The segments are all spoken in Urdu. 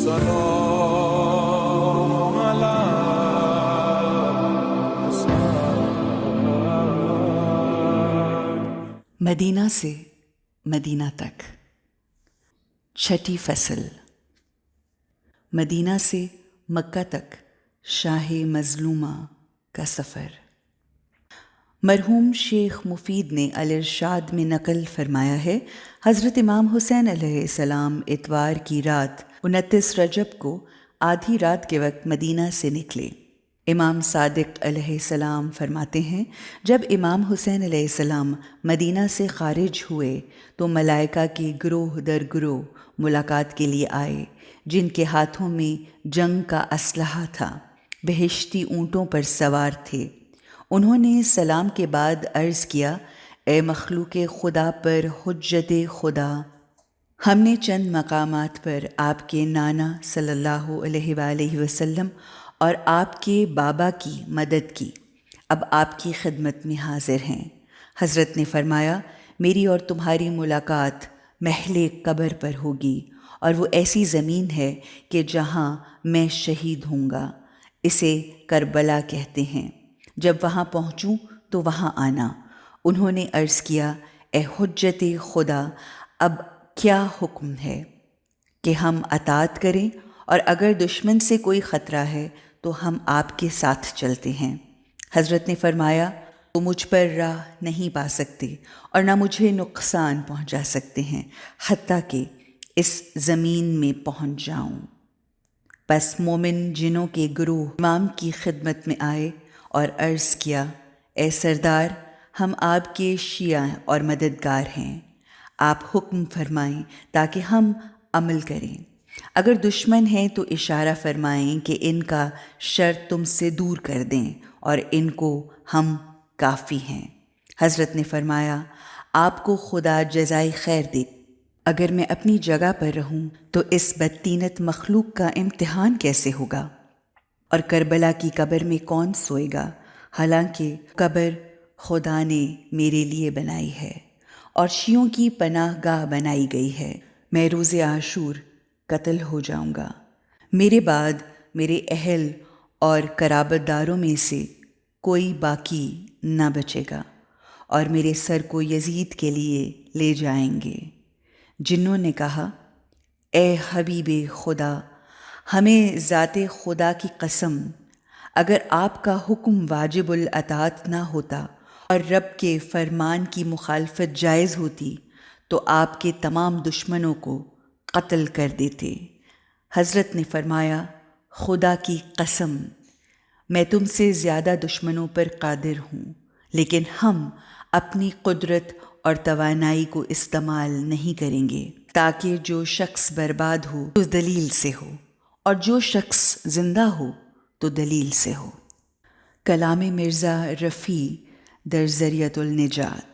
السلام على مدینہ سے مدینہ تک چھٹی فصل۔ مدینہ سے مکہ تک شاہ مظلومہ کا سفر۔ مرحوم شیخ مفید نے الارشاد میں نقل فرمایا ہے، حضرت امام حسین علیہ السلام اتوار کی رات 29 رجب کو آدھی رات کے وقت مدینہ سے نکلے۔ امام صادق علیہ السلام فرماتے ہیں، جب امام حسین علیہ السلام مدینہ سے خارج ہوئے تو ملائکہ کے گروہ در گروہ ملاقات کے لیے آئے، جن کے ہاتھوں میں جنگ کا اسلحہ تھا، بہشتی اونٹوں پر سوار تھے۔ انہوں نے سلام کے بعد عرض کیا، اے مخلوق خدا پر حجت خدا، ہم نے چند مقامات پر آپ کے نانا صلی اللہ علیہ وآلہ وسلم اور آپ کے بابا کی مدد کی، اب آپ کی خدمت میں حاضر ہیں۔ حضرت نے فرمایا، میری اور تمہاری ملاقات محل قبر پر ہوگی، اور وہ ایسی زمین ہے کہ جہاں میں شہید ہوں گا، اسے کربلا کہتے ہیں۔ جب وہاں پہنچوں تو وہاں آنا۔ انہوں نے عرض کیا، اے حجت خدا، اب کیا حکم ہے کہ ہم اطاعت کریں، اور اگر دشمن سے کوئی خطرہ ہے تو ہم آپ کے ساتھ چلتے ہیں۔ حضرت نے فرمایا، تو مجھ پر راہ نہیں پا سکتے اور نہ مجھے نقصان پہنچا سکتے ہیں حتیٰ کہ اس زمین میں پہنچ جاؤں۔ پس مومن جنوں کے گروہ امام کی خدمت میں آئے اور عرض کیا، اے سردار، ہم آپ کے شیعہ اور مددگار ہیں، آپ حکم فرمائیں تاکہ ہم عمل کریں۔ اگر دشمن ہیں تو اشارہ فرمائیں کہ ان کا شر تم سے دور کر دیں، اور ان کو ہم کافی ہیں۔ حضرت نے فرمایا، آپ کو خدا جزائے خیر دے، اگر میں اپنی جگہ پر رہوں تو اس بدطینت مخلوق کا امتحان کیسے ہوگا، اور کربلا کی قبر میں کون سوئے گا، حالانکہ قبر خدا نے میرے لیے بنائی ہے اور شیعوں کی پناہ گاہ بنائی گئی ہے۔ میں روز عاشور قتل ہو جاؤں گا، میرے بعد میرے اہل اور قرابت داروں میں سے کوئی باقی نہ بچے گا، اور میرے سر کو یزید کے لیے لے جائیں گے۔ جنوں نے کہا، اے حبیب خدا، ہمیں ذات خدا کی قسم، اگر آپ کا حکم واجب الاطاعت نہ ہوتا اور رب کے فرمان کی مخالفت جائز ہوتی تو آپ کے تمام دشمنوں کو قتل کر دیتے۔ حضرت نے فرمایا، خدا کی قسم، میں تم سے زیادہ دشمنوں پر قادر ہوں، لیکن ہم اپنی قدرت اور توانائی کو استعمال نہیں کریں گے، تاکہ جو شخص برباد ہو تو دلیل سے ہو، اور جو شخص زندہ ہو تو دلیل سے ہو۔ کلام مرزا رفیع در ذریعۃ النجات۔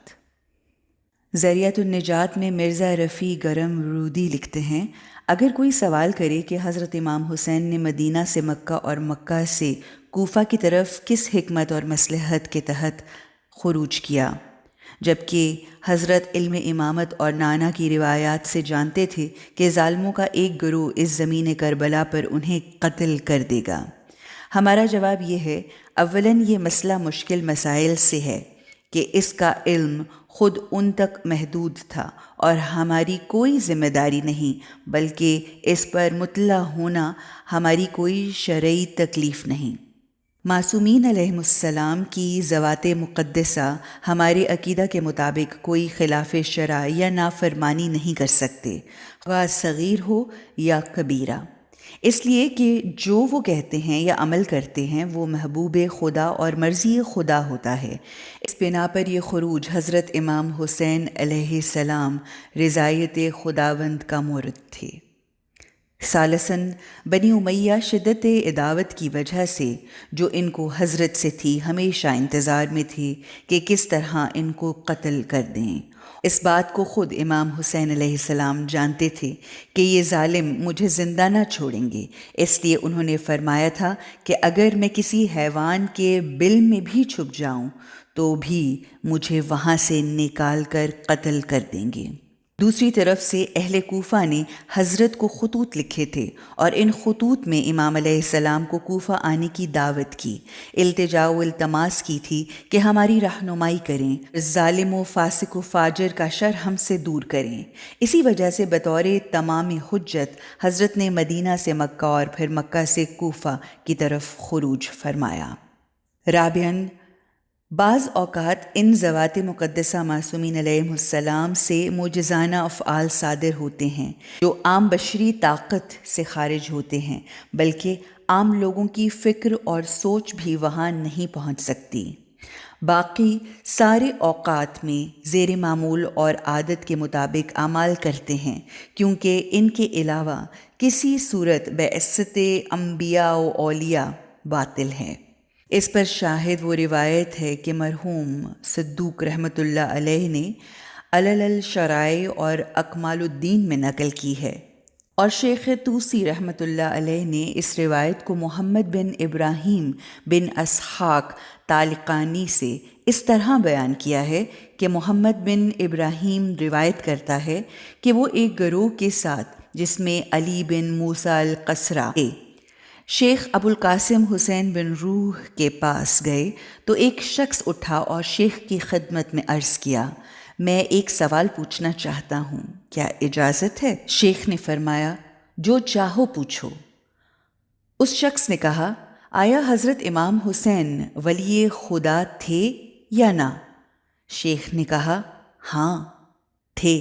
ذریعۃ النجات میں مرزا رفیع گرم رودی لکھتے ہیں، اگر کوئی سوال کرے کہ حضرت امام حسین نے مدینہ سے مکہ اور مکہ سے کوفہ کی طرف کس حکمت اور مصلحت کے تحت خروج کیا، جبکہ حضرت علم امامت اور نانا کی روایات سے جانتے تھے کہ ظالموں کا ایک گروہ اس زمین کربلا پر انہیں قتل کر دے گا، ہمارا جواب یہ ہے، اولاً یہ مسئلہ مشکل مسائل سے ہے کہ اس کا علم خود ان تک محدود تھا، اور ہماری کوئی ذمہ داری نہیں، بلکہ اس پر مطلع ہونا ہماری کوئی شرعی تکلیف نہیں۔ معصومین علیہم السلام کی ذوات مقدسہ ہمارے عقیدہ کے مطابق کوئی خلاف شرع یا نافرمانی نہیں کر سکتے، خواہ صغیر ہو یا کبیرہ، اس لیے کہ جو وہ کہتے ہیں یا عمل کرتے ہیں وہ محبوب خدا اور مرضی خدا ہوتا ہے۔ اس بنا پر یہ خروج حضرت امام حسین علیہ السلام رضایت خداوند کا مورد تھے۔ ثالثاً بنی امیہ شدت عداوت کی وجہ سے جو ان کو حضرت سے تھی ہمیشہ انتظار میں تھے کہ کس طرح ان کو قتل کر دیں۔ اس بات کو خود امام حسین علیہ السلام جانتے تھے کہ یہ ظالم مجھے زندہ نہ چھوڑیں گے، اس لیے انہوں نے فرمایا تھا کہ اگر میں کسی حیوان کے بل میں بھی چھپ جاؤں تو بھی مجھے وہاں سے نکال کر قتل کر دیں گے۔ دوسری طرف سے اہل کوفہ نے حضرت کو خطوط لکھے تھے اور ان خطوط میں امام علیہ السلام کو کوفہ آنے کی دعوت کی، التجا و التماس کی تھی کہ ہماری رہنمائی کریں، ظالم و فاسق و فاجر کا شر ہم سے دور کریں۔ اسی وجہ سے بطور تمام حجت حضرت نے مدینہ سے مکہ اور پھر مکہ سے کوفہ کی طرف خروج فرمایا۔ رابعاً، بعض اوقات ان ذوات مقدسہ معصومین علیہم السلام سے معجزانہ افعال صادر ہوتے ہیں جو عام بشری طاقت سے خارج ہوتے ہیں، بلکہ عام لوگوں کی فکر اور سوچ بھی وہاں نہیں پہنچ سکتی۔ باقی سارے اوقات میں زیر معمول اور عادت کے مطابق اعمال کرتے ہیں، کیونکہ ان کے علاوہ کسی صورت بعثت انبیاء و اولیاء باطل ہے۔ اس پر شاہد وہ روایت ہے کہ مرحوم صدوق رحمۃ اللہ علیہ نے علل الشرائع اور اکمال الدین میں نقل کی ہے، اور شیخ طوسی رحمۃ اللہ علیہ نے اس روایت کو محمد بن ابراہیم بن اسحاق طالقانی سے اس طرح بیان کیا ہے کہ محمد بن ابراہیم روایت کرتا ہے کہ وہ ایک گروہ کے ساتھ جس میں علی بن موسیٰ القصرہ شیخ ابو القاسم حسین بن روح کے پاس گئے تو ایک شخص اٹھا اور شیخ کی خدمت میں عرض کیا، میں ایک سوال پوچھنا چاہتا ہوں، کیا اجازت ہے؟ شیخ نے فرمایا، جو چاہو پوچھو۔ اس شخص نے کہا، آیا حضرت امام حسین ولی خدا تھے یا نہ؟ شیخ نے کہا، ہاں تھے۔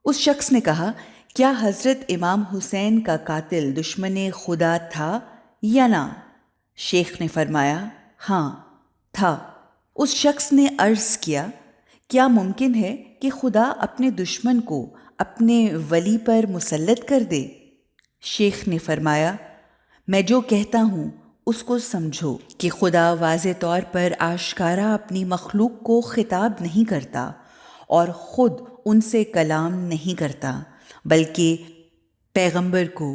اس شخص نے کہا، کیا حضرت امام حسین کا قاتل دشمن خدا تھا یا نہ؟ شیخ نے فرمایا، ہاں تھا۔ اس شخص نے عرض کیا، کیا ممکن ہے کہ خدا اپنے دشمن کو اپنے ولی پر مسلط کر دے؟ شیخ نے فرمایا، میں جو کہتا ہوں اس کو سمجھو کہ خدا واضح طور پر آشکارا اپنی مخلوق کو خطاب نہیں کرتا اور خود ان سے کلام نہیں کرتا، بلکہ پیغمبر کو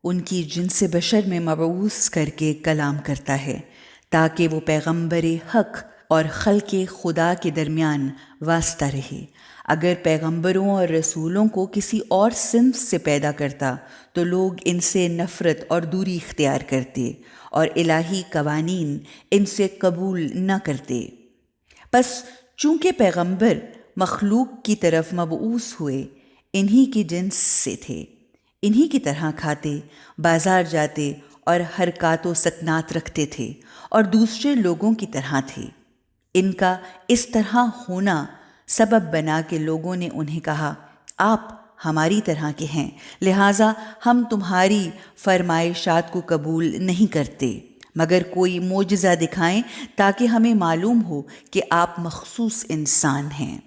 ان کی جنس بشر میں مبعوث کر کے کلام کرتا ہے تاکہ وہ پیغمبر حق اور خلق خدا کے درمیان واسطہ رہے۔ اگر پیغمبروں اور رسولوں کو کسی اور صنف سے پیدا کرتا تو لوگ ان سے نفرت اور دوری اختیار کرتے اور الہی قوانین ان سے قبول نہ کرتے۔ پس چونکہ پیغمبر مخلوق کی طرف مبعوث ہوئے، انہی کی جنس سے تھے، انہی کی طرح کھاتے، بازار جاتے اور حرکات و سکنات رکھتے تھے اور دوسرے لوگوں کی طرح تھے۔ ان کا اس طرح ہونا سبب بنا کہ لوگوں نے انہیں کہا، آپ ہماری طرح کے ہیں، لہٰذا ہم تمہاری فرمائشات کو قبول نہیں کرتے، مگر کوئی معجزہ دکھائیں تاکہ ہمیں معلوم ہو کہ آپ مخصوص انسان ہیں۔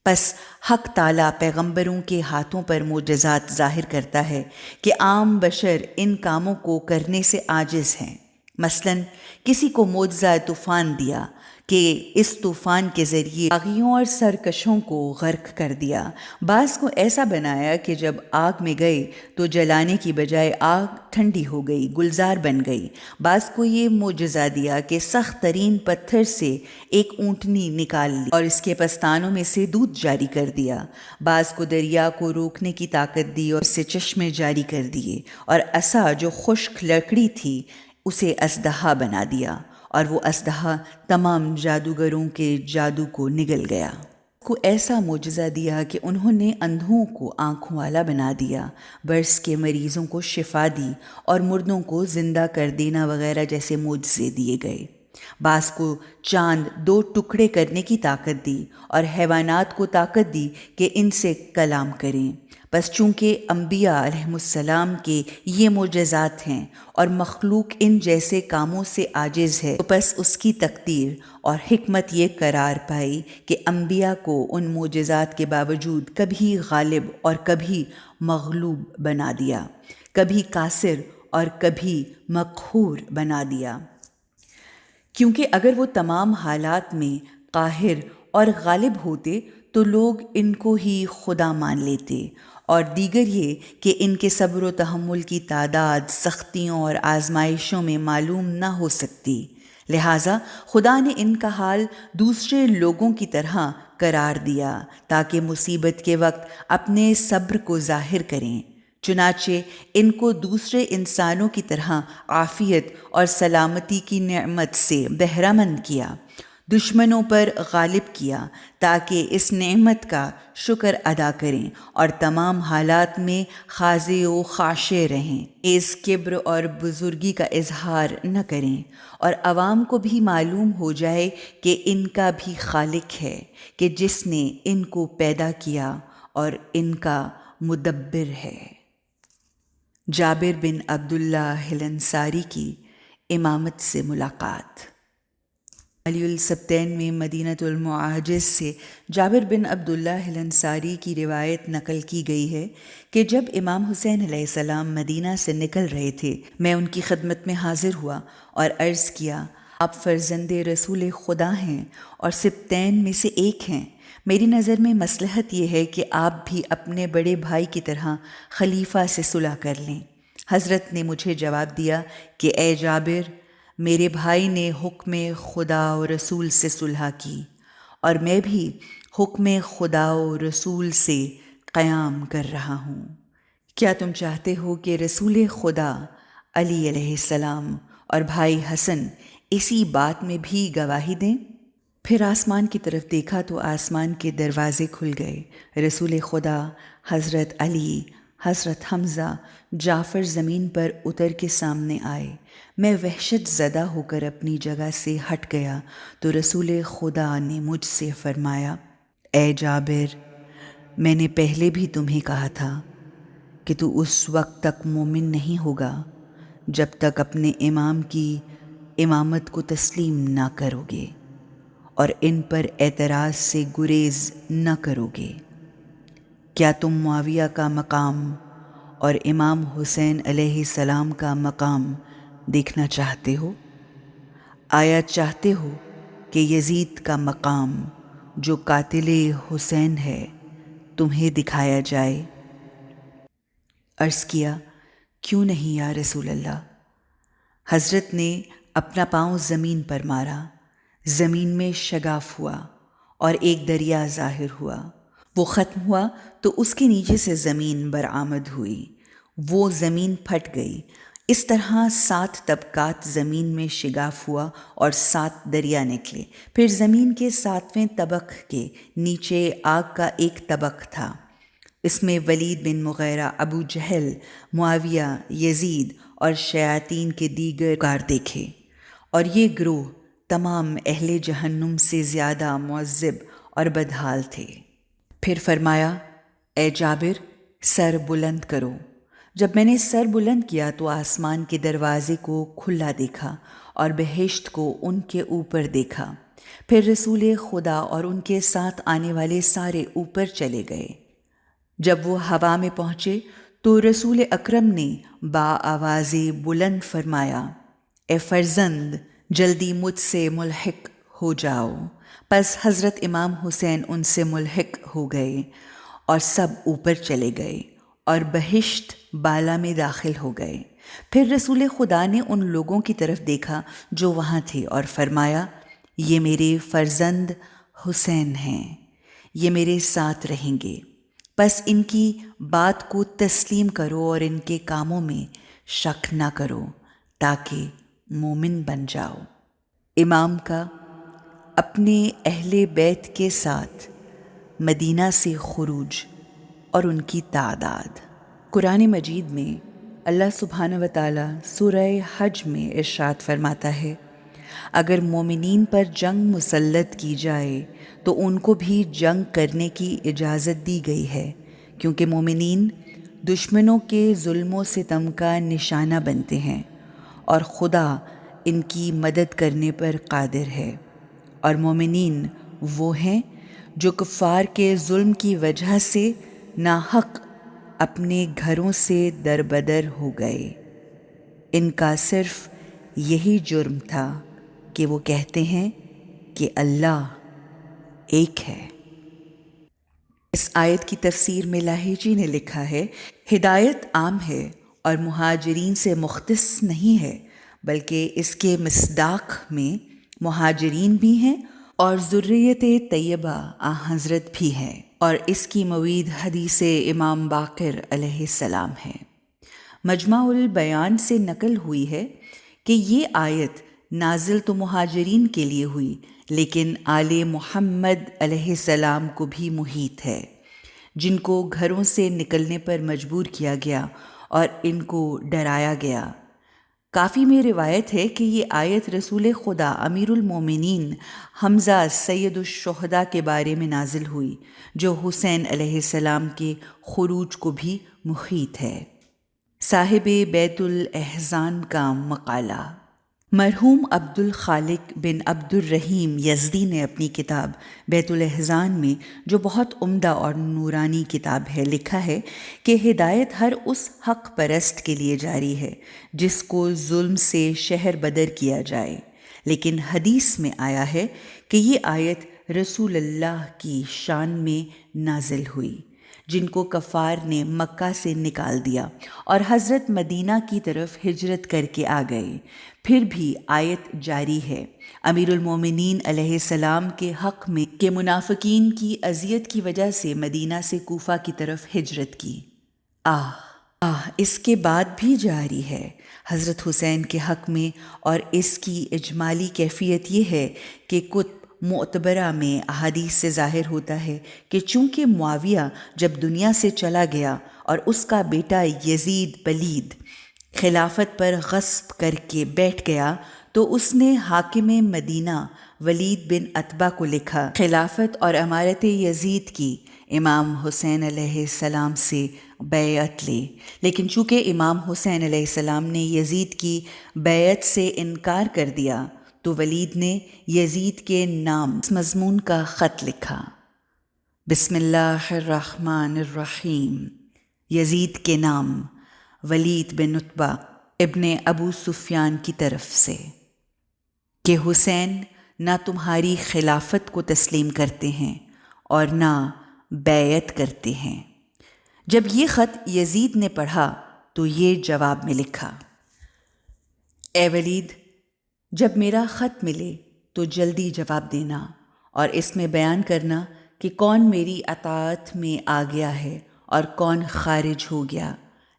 پس حق تعالیٰ پیغمبروں کے ہاتھوں پر معجزات ظاہر کرتا ہے کہ عام بشر ان کاموں کو کرنے سے عاجز ہیں۔ مثلاً کسی کو معجزہ طوفان دیا کہ اس طوفان کے ذریعے باغیوں اور سرکشوں کو غرق کر دیا، بعض کو ایسا بنایا کہ جب آگ میں گئے تو جلانے کی بجائے آگ ٹھنڈی ہو گئی، گلزار بن گئی، بعض کو یہ معجزہ دیا کہ سخت ترین پتھر سے ایک اونٹنی نکال لی اور اس کے پستانوں میں سے دودھ جاری کر دیا، بعض کو دریا کو روکنے کی طاقت دی اور اس سے چشمے جاری کر دیے، اور عصا جو خشک لکڑی تھی اسے اژدہا بنا دیا، اور وہ اژدہا تمام جادوگروں کے جادو کو نگل گیا۔ کو ایسا معجزہ دیا کہ انہوں نے اندھوں کو آنکھوں والا بنا دیا، برس کے مریضوں کو شفا دی اور مردوں کو زندہ کر دینا وغیرہ جیسے معجزے دیے گئے۔ بعض کو چاند 2 ٹکڑے کرنے کی طاقت دی اور حیوانات کو طاقت دی کہ ان سے کلام کریں۔ بس چونکہ انبیاء علیہم السلام کے یہ معجزات ہیں اور مخلوق ان جیسے کاموں سے عاجز ہے، تو پس اس کی تقدیر اور حکمت یہ قرار پائی کہ انبیاء کو ان معجزات کے باوجود کبھی غالب اور کبھی مغلوب بنا دیا، کبھی قاصر اور کبھی مقہور بنا دیا، کیونکہ اگر وہ تمام حالات میں قاہر اور غالب ہوتے تو لوگ ان کو ہی خدا مان لیتے، اور دیگر یہ کہ ان کے صبر و تحمل کی تعداد سختیوں اور آزمائشوں میں معلوم نہ ہو سکتی، لہٰذا خدا نے ان کا حال دوسرے لوگوں کی طرح قرار دیا تاکہ مصیبت کے وقت اپنے صبر کو ظاہر کریں۔ چنانچہ ان کو دوسرے انسانوں کی طرح عافیت اور سلامتی کی نعمت سے بہرہ مند کیا، دشمنوں پر غالب کیا تاکہ اس نعمت کا شکر ادا کریں اور تمام حالات میں خاضع و خاشع رہیں، اس کبر اور بزرگی کا اظہار نہ کریں، اور عوام کو بھی معلوم ہو جائے کہ ان کا بھی خالق ہے، کہ جس نے ان کو پیدا کیا اور ان کا مدبر ہے۔ جابر بن عبداللہ الانصاری کی امامت سے ملاقات۔ علی السبتین میں مدینۃ المعاجز سے جابر بن عبداللہ الانصاری کی روایت نقل کی گئی ہے کہ جب امام حسین علیہ السلام مدینہ سے نکل رہے تھے، میں ان کی خدمت میں حاضر ہوا اور عرض کیا، آپ فرزند رسول خدا ہیں اور سبتین میں سے ایک ہیں۔ میری نظر میں مصلحت یہ ہے کہ آپ بھی اپنے بڑے بھائی کی طرح خلیفہ سے صلح کر لیں۔ حضرت نے مجھے جواب دیا کہ اے جابر، میرے بھائی نے حکم خدا و رسول سے صلح کی، اور میں بھی حکم خدا و رسول سے قیام کر رہا ہوں۔ کیا تم چاہتے ہو کہ رسول خدا علی علیہ السلام اور بھائی حسن اسی بات میں بھی گواہی دیں؟ پھر آسمان کی طرف دیکھا تو آسمان کے دروازے کھل گئے، رسول خدا، حضرت علی، حضرت حمزہ، جعفر زمین پر اتر کے سامنے آئے۔ میں وحشت زدہ ہو کر اپنی جگہ سے ہٹ گیا تو رسول خدا نے مجھ سے فرمایا، اے جابر، میں نے پہلے بھی تمہیں کہا تھا کہ تو اس وقت تک مومن نہیں ہوگا جب تک اپنے امام کی امامت کو تسلیم نہ کرو گے اور ان پر اعتراض سے گریز نہ کرو گے۔ کیا تم معاویہ کا مقام اور امام حسین علیہ السلام کا مقام دیکھنا چاہتے ہو؟ آیا چاہتے ہو کہ یزید کا مقام جو قاتل حسین ہے تمہیں دکھایا جائے؟ عرض کیا، کیوں نہیں یا رسول اللہ؟ حضرت نے اپنا پاؤں زمین پر مارا، زمین میں شگاف ہوا اور ایک دریا ظاہر ہوا۔ وہ ختم ہوا تو اس کے نیچے سے زمین برآمد ہوئی، وہ زمین پھٹ گئی۔ اس طرح 7 طبقات زمین میں شگاف ہوا اور 7 دریا نکلے۔ پھر زمین کے 7ویں طبق کے نیچے آگ کا ایک طبق تھا، اس میں ولید بن مغیرہ، ابو جہل، معاویہ، یزید اور شیاطین کے دیگر کار دیکھے، اور یہ گروہ تمام اہل جہنم سے زیادہ معذب اور بدحال تھے۔ پھر فرمایا، اے جابر، سر بلند کرو۔ جب میں نے سر بلند کیا تو آسمان کے دروازے کو کھلا دیکھا اور بہشت کو ان کے اوپر دیکھا۔ پھر رسول خدا اور ان کے ساتھ آنے والے سارے اوپر چلے گئے۔ جب وہ ہوا میں پہنچے تو رسول اکرم نے بآواز بلند فرمایا، اے فرزند، جلدی مجھ سے ملحق ہو جاؤ۔ پس حضرت امام حسین ان سے ملحق ہو گئے اور سب اوپر چلے گئے اور بہشت بالا میں داخل ہو گئے۔ پھر رسول خدا نے ان لوگوں کی طرف دیکھا جو وہاں تھے اور فرمایا، یہ میرے فرزند حسین ہیں، یہ میرے ساتھ رہیں گے، بس ان کی بات کو تسلیم کرو اور ان کے کاموں میں شک نہ کرو تاکہ مومن بن جاؤ۔ امام کا اپنے اہل بیت کے ساتھ مدینہ سے خروج اور ان کی تعداد۔ قرآن مجید میں اللہ سبحانہ و تعالیٰ سورہ حج میں ارشاد فرماتا ہے، اگر مومنین پر جنگ مسلط کی جائے تو ان کو بھی جنگ کرنے کی اجازت دی گئی ہے، کیونکہ مومنین دشمنوں کے ظلم و ستم کا نشانہ بنتے ہیں اور خدا ان کی مدد کرنے پر قادر ہے، اور مومنین وہ ہیں جو کفار کے ظلم کی وجہ سے ناحق اپنے گھروں سے دربدر ہو گئے۔ ان کا صرف یہی جرم تھا کہ وہ کہتے ہیں کہ اللہ ایک ہے۔ اس آیت کی تفسیر میں لاہیجی نے لکھا ہے، ہدایت عام ہے اور مہاجرین سے مختص نہیں ہے، بلکہ اس کے مصداق میں مہاجرین بھی ہیں اور ذریت طیبہ حضرت بھی ہے، اور اس کی موید حدیث امام باقر علیہ السلام ہے۔ مجمع البیان سے نقل ہوئی ہے کہ یہ آیت نازل تو مہاجرین کے لیے ہوئی، لیکن آل محمد علیہ السلام کو بھی محیط ہے، جن کو گھروں سے نکلنے پر مجبور کیا گیا اور ان کو ڈرایا گیا۔ کافی میں روایت ہے کہ یہ آیت رسول خدا امیر المومنین حمزہ سید الشہداء کے بارے میں نازل ہوئی، جو حسین علیہ السلام کے خروج کو بھی محیط ہے۔ صاحب بیت الاحزان کا مقالہ۔ مرحوم عبد الخالق بن عبد الرحیم یزدی نے اپنی کتاب بیت الاحزان میں، جو بہت عمدہ اور نورانی کتاب ہے، لکھا ہے کہ ہدایت ہر اس حق پرست کے لیے جاری ہے جس کو ظلم سے شہر بدر کیا جائے، لیکن حدیث میں آیا ہے کہ یہ آیت رسول اللہ کی شان میں نازل ہوئی، جن کو کفار نے مکہ سے نکال دیا اور حضرت مدینہ کی طرف ہجرت کر کے آ گئے۔ پھر بھی آیت جاری ہے۔ امیر المومنین علیہ السلام کے حق میں کہ منافقین کی اذیت کی وجہ سے مدینہ سے کوفہ کی طرف ہجرت کی۔ اس کے بعد بھی جاری ہے حضرت حسین کے حق میں، اور اس کی اجمالی کیفیت یہ ہے کہ کتب معتبرہ میں احادیث سے ظاہر ہوتا ہے کہ چونکہ معاویہ جب دنیا سے چلا گیا اور اس کا بیٹا یزید پلید خلافت پر غصب کر کے بیٹھ گیا، تو اس نے حاکم مدینہ ولید بن عتبہ کو لکھا خلافت اور امارت یزید کی امام حسین علیہ السلام سے بیعت لے، لیکن چونکہ امام حسین علیہ السلام نے یزید کی بیعت سے انکار کر دیا تو ولید نے یزید کے نام اس مضمون کا خط لکھا: بسم اللہ الرحمن الرحیم، یزید کے نام ولید بن عتبہ ابن ابو سفیان کی طرف سے، کہ حسین نہ تمہاری خلافت کو تسلیم کرتے ہیں اور نہ بیعت کرتے ہیں۔ جب یہ خط یزید نے پڑھا تو یہ جواب میں لکھا: اے ولید، جب میرا خط ملے تو جلدی جواب دینا اور اس میں بیان کرنا کہ کون میری اطاعت میں آ گیا ہے اور کون خارج ہو گیا،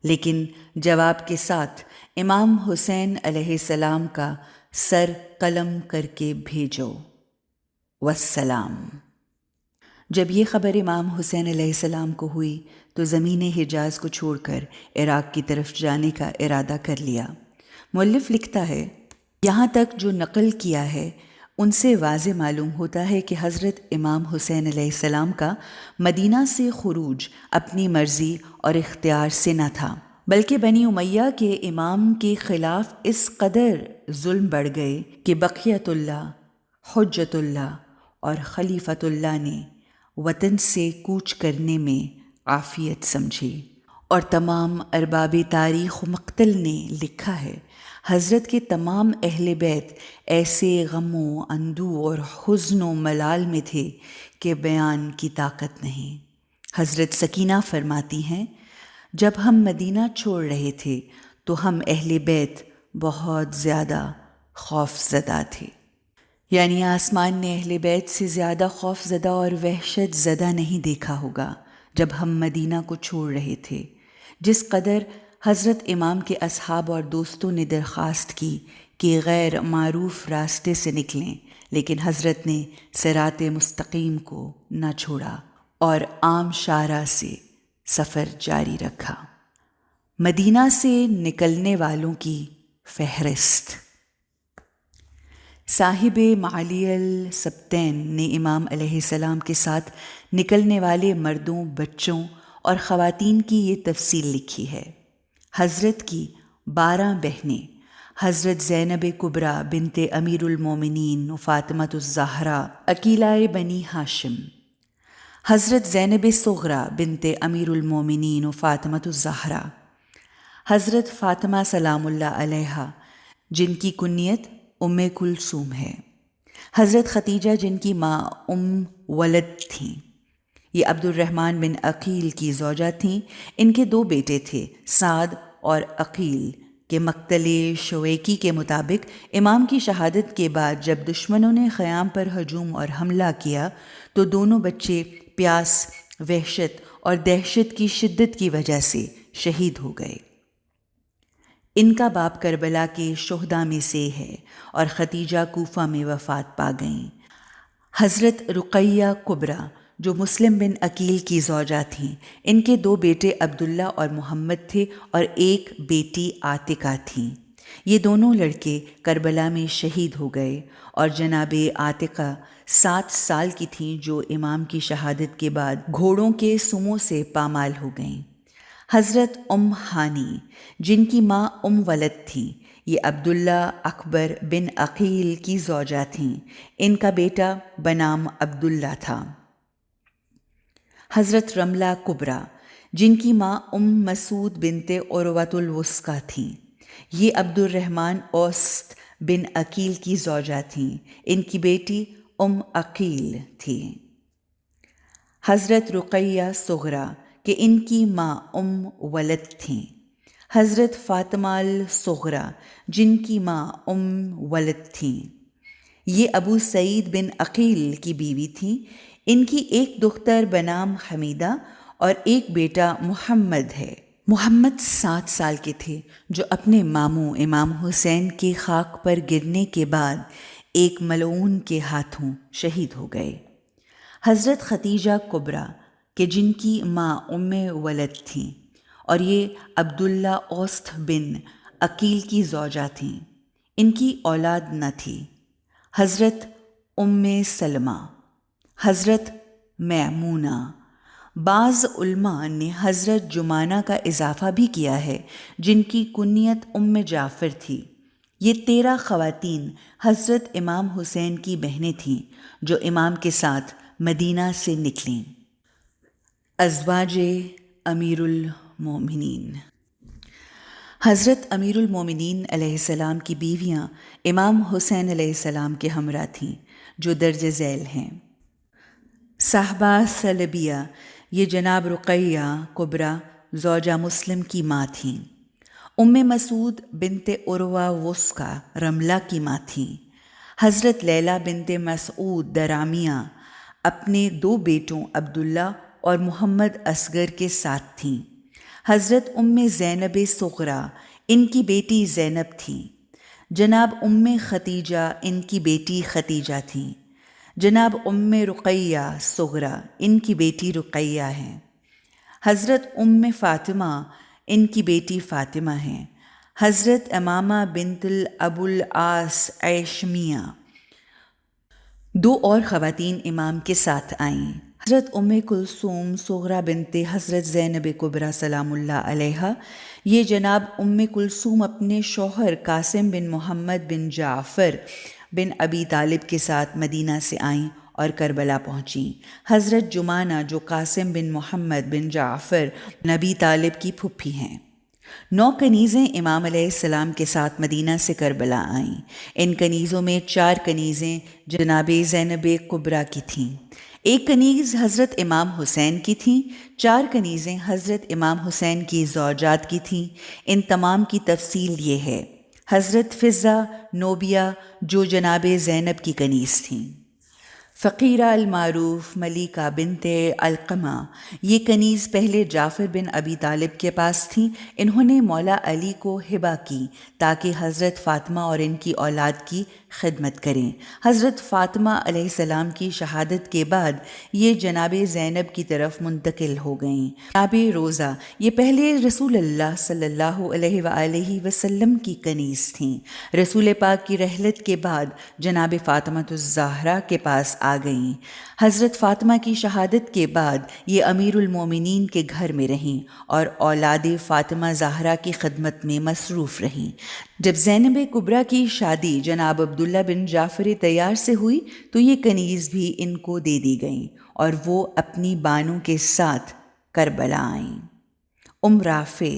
لیکن جواب کے ساتھ امام حسین علیہ السلام کا سر قلم کر کے بھیجو، والسلام۔ جب یہ خبر امام حسین علیہ السلام کو ہوئی تو زمین حجاز کو چھوڑ کر عراق کی طرف جانے کا ارادہ کر لیا۔ مؤلف لکھتا ہے، یہاں تک جو نقل کیا ہے ان سے واضح معلوم ہوتا ہے کہ حضرت امام حسین علیہ السلام کا مدینہ سے خروج اپنی مرضی اور اختیار سے نہ تھا، بلکہ بنی امیہ کے امام کے خلاف اس قدر ظلم بڑھ گئے کہ بقیت اللہ، حجت اللہ اور خلیفۃ اللہ نے وطن سے کوچ کرنے میں عافیت سمجھی۔ اور تمام ارباب تاریخ و مقتل نے لکھا ہے، حضرت کے تمام اہل بیت ایسے غم و اندوہ اور حزن و ملال میں تھے کہ بیان کی طاقت نہیں۔ حضرت سکینہ فرماتی ہیں، جب ہم مدینہ چھوڑ رہے تھے تو ہم اہل بیت بہت زیادہ خوف زدہ تھے، یعنی آسمان نے اہل بیت سے زیادہ خوف زدہ اور وحشت زدہ نہیں دیکھا ہوگا جب ہم مدینہ کو چھوڑ رہے تھے۔ جس قدر حضرت امام کے اصحاب اور دوستوں نے درخواست کی کہ غیر معروف راستے سے نکلیں، لیکن حضرت نے صراط مستقیم کو نہ چھوڑا اور عام شارع سے سفر جاری رکھا۔ مدینہ سے نکلنے والوں کی فہرست۔ صاحب معالی السبتین نے امام علیہ السلام کے ساتھ نکلنے والے مردوں، بچوں اور خواتین کی یہ تفصیل لکھی ہے۔ حضرت کی 12 بہنیں حضرت زینب کبریٰ بنت امیر المومنین و فاطمۃ الزہراء عقیلہ بنی ہاشم، حضرت زینب صغریٰ بنت امیر المومنین و فاطمۃ الزہراء، حضرت فاطمہ سلام اللہ علیہا جن کی کنیت ام کلثوم ہے، حضرت ختیجہ جن کی ماں ولد تھیں، یہ عبد الرحمن بن عقیل کی زوجہ تھیں۔ ان کے 2 بیٹے تھے، سعد اور عقیل، کہ مقتل شویکی کے مطابق امام کی شہادت کے بعد جب دشمنوں نے خیام پر ہجوم اور حملہ کیا تو دونوں بچے پیاس، وحشت اور دہشت کی شدت کی وجہ سے شہید ہو گئے۔ ان کا باپ کربلا کے شہداء میں سے ہے اور ختیجہ کوفہ میں وفات پا گئیں۔ حضرت رقیہ کبریٰ جو مسلم بن عقیل کی زوجہ تھیں، ان کے 2 بیٹے عبداللہ اور محمد تھے اور ایک بیٹی عاتقہ تھیں۔ یہ دونوں لڑکے کربلا میں شہید ہو گئے اور جناب عاتقہ 7 سال کی تھیں جو امام کی شہادت کے بعد گھوڑوں کے سموں سے پامال ہو گئیں۔ حضرت ہانی جن کی ماں ولد تھیں، یہ عبداللہ اکبر بن عقیل کی زوجہ تھیں۔ ان کا بیٹا بنام عبداللہ تھا۔ حضرت رملہ کبریٰ جن کی ماں مسعود بنت عروۃ الوثقیٰ تھیں، یہ عبد الرحمن اوست بن عقیل کی زوجہ تھیں۔ ان کی بیٹی عقیل تھی۔ حضرت رقیہ صغریٰ کہ ان کی ماں ولد تھیں۔ حضرت فاطمہ الصغریٰ جن کی ماں ولد تھیں، یہ ابو سعید بن عقیل کی بیوی تھیں۔ ان کی ایک دختر بنام حمیدہ اور ایک بیٹا محمد ہے۔ محمد 7 سال کے تھے جو اپنے ماموں امام حسین کے خاک پر گرنے کے بعد ایک ملعون کے ہاتھوں شہید ہو گئے۔ حضرت ختیجہ کبریٰ کہ جن کی ماں ولد تھیں اور یہ عبداللہ اوست بن عقیل کی زوجہ تھیں، ان کی اولاد نہ تھی۔ حضرت سلمہ، حضرت میمونہ۔ بعض علماء نے حضرت جمانہ کا اضافہ بھی کیا ہے جن کی کنیت جعفر تھی۔ یہ 13 خواتین حضرت امام حسین کی بہنیں تھیں جو امام کے ساتھ مدینہ سے نکلیں۔ ازواج امیر المومنین۔ حضرت امیر المومنین علیہ السلام کی بیویاں امام حسین علیہ السلام کے ہمراہ تھیں جو درج ذیل ہیں۔ صاحبہ سلبیہ یہ جناب رقیہ کبریٰ زوجہ مسلم کی ماں تھیں۔ مسعود بنت عروہ وثقیٰ رملہ کی ماں تھیں۔ حضرت لیلہ بنت مسعود درامیہ اپنے 2 بیٹوں عبداللہ اور محمد اصغر کے ساتھ تھیں۔ حضرت زینب صغریٰ ان کی بیٹی زینب تھیں۔ جناب ختیجہ ان کی بیٹی ختیجہ تھیں۔ جناب رقیہ صغریٰ ان کی بیٹی رقیہ ہیں۔ حضرت فاطمہ ان کی بیٹی فاطمہ ہیں۔ حضرت امامہ بنت ابو العاص ایشمیہ 2 اور خواتین امام کے ساتھ آئیں۔ حضرت کلثوم صغریٰ بنت حضرت زینب کبریٰ سلام اللہ علیہا یہ جناب کلثوم اپنے شوہر قاسم بن محمد بن جعفر بن ابی طالب کے ساتھ مدینہ سے آئیں اور کربلا پہنچیں۔ حضرت جمانہ جو قاسم بن محمد بن جعفر بن ابی طالب کی پھوپھی ہیں۔ 9 کنیزیں امام علیہ السلام کے ساتھ مدینہ سے کربلا آئیں۔ ان کنیزوں میں 4 کنیزیں جناب زینب کبریٰ کی تھیں، 1 کنیز حضرت امام حسین کی تھیں، 4 کنیزیں حضرت امام حسین کی زوجات کی تھیں۔ ان تمام کی تفصیل یہ ہے۔ حضرت فضہ نوبیہ جو جناب زینب کی کنیز تھیں۔ فقیرہ المعروف ملیکہ بنت علقمہ یہ کنیز پہلے جعفر بن ابی طالب کے پاس تھیں۔ انہوں نے مولا علی کو ہبہ کی تاکہ حضرت فاطمہ اور ان کی اولاد کی خدمت کریں۔ حضرت فاطمہ علیہ السلام کی شہادت کے بعد یہ جناب زینب کی طرف منتقل ہو گئیں۔ جناب روزہ یہ پہلے رسول اللہ صلی اللہ علیہ وآلہ وسلم کی کنیز تھیں۔ رسول پاک کی رحلت کے بعد جناب فاطمہ الزہرا کے پاس آ گئیں۔ حضرت فاطمہ کی شہادت کے بعد یہ امیر المومنین کے گھر میں رہیں اور اولاد فاطمہ زہرا کی خدمت میں مصروف رہیں۔ جب زینب کبریٰ کی شادی جناب عبداللہ بن جعفر طیار سے ہوئی تو یہ کنیز بھی ان کو دے دی گئیں اور وہ اپنی بانوں کے ساتھ کربلا آئیں۔ رافع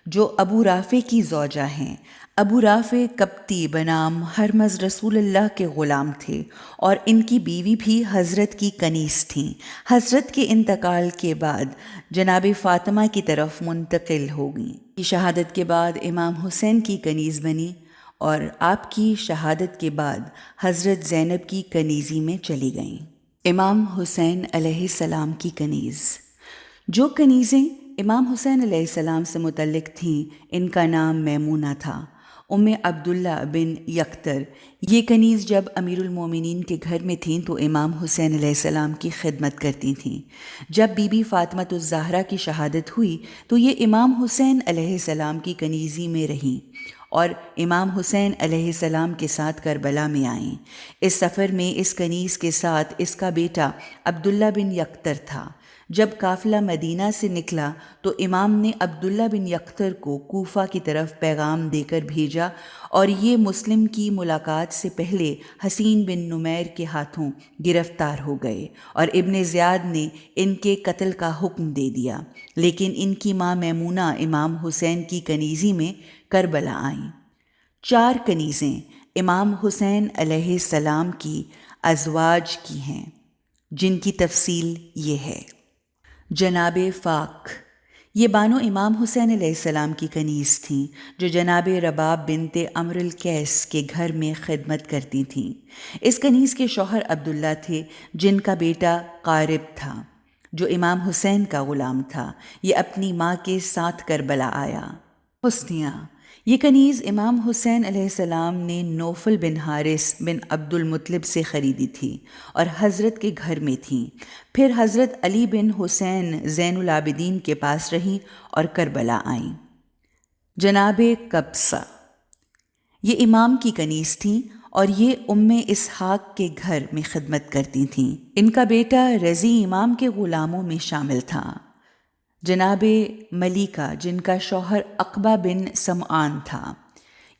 جو ابو رافع کی زوجہ ہیں۔ ابو رافع قبطی بنام ہرمز رسول اللہ کے غلام تھے اور ان کی بیوی بھی حضرت کی کنیز تھیں۔ حضرت کے انتقال کے بعد جناب فاطمہ کی طرف منتقل ہو گئیں۔ کی شہادت کے بعد امام حسین کی کنیز بنی اور آپ کی شہادت کے بعد حضرت زینب کی کنیزی میں چلی گئیں۔ امام حسین علیہ السلام کی کنیز۔ جو کنیزیں امام حسین علیہ السلام سے متعلق تھیں ان کا نام میمونہ تھا، ام عبداللہ بن یکتر۔ یہ کنیز جب امیر المومنین کے گھر میں تھیں تو امام حسین علیہ السلام کی خدمت کرتی تھیں۔ جب بی بی فاطمہ الزہرا کی شہادت ہوئی تو یہ امام حسین علیہ السلام کی کنیزی میں رہیں اور امام حسین علیہ السلام کے ساتھ کربلا میں آئیں۔ اس سفر میں اس کنیز کے ساتھ اس کا بیٹا عبداللہ بن یکتر تھا۔ جب قافلہ مدینہ سے نکلا تو امام نے عبداللہ بن یکتر کو کوفہ کی طرف پیغام دے کر بھیجا اور یہ مسلم کی ملاقات سے پہلے حسین بن نمیر کے ہاتھوں گرفتار ہو گئے اور ابن زیاد نے ان کے قتل کا حکم دے دیا، لیکن ان کی ماں میمونہ امام حسین کی کنیزی میں کربلا آئیں۔ 4 کنیزیں امام حسین علیہ السلام کی ازواج کی ہیں جن کی تفصیل یہ ہے۔ جناب فاک، یہ بانو امام حسین علیہ السلام کی کنیز تھیں جو جناب رباب بنت عمرو القیس کے گھر میں خدمت کرتی تھیں۔ اس کنیز کے شوہر عبداللہ تھے جن کا بیٹا قارب تھا جو امام حسین کا غلام تھا۔ یہ اپنی ماں کے ساتھ کربلا آیا۔ حسنیہ، یہ کنیز امام حسین علیہ السلام نے نوفل بن حارث بن عبد المطلب سے خریدی تھی اور حضرت کے گھر میں تھیں۔ پھر حضرت علی بن حسین زین العابدین کے پاس رہیں اور کربلا آئیں۔ جناب قبصہ، یہ امام کی کنیز تھیں اور یہ ام اسحاق کے گھر میں خدمت کرتی تھیں۔ ان کا بیٹا رضی امام کے غلاموں میں شامل تھا۔ جناب ملیکہ، جن کا شوہر عقبہ بن سمعان تھا،